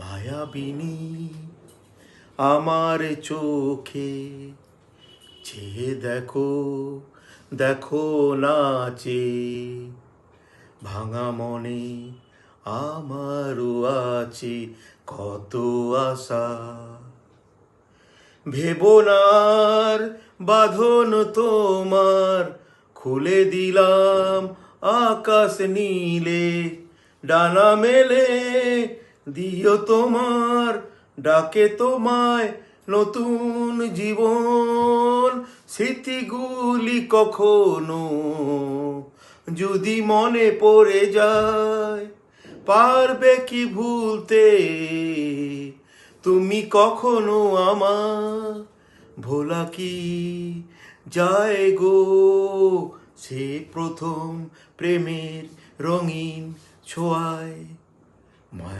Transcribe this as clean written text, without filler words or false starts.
মায়াবিনী আমার চোখে চেয়ে দেখো, দেখো নাচে ভাঙা মনে আমারও আছে কত আশা। ভেবনার বাঁধন তোমার খুলে দিলাম আকাশ নীলে, ডানা মেলে দিও তোমার ডাকে তোমায় নতুন জীবন। স্মৃতিগুলি কখনো যদি মনে পড়ে যায়, পারবে কি ভুলতে তুমি কখনো আমার? ভোলা কি যায় গো সে প্রথম প্রেমের রঙিন ছোঁয়ায়।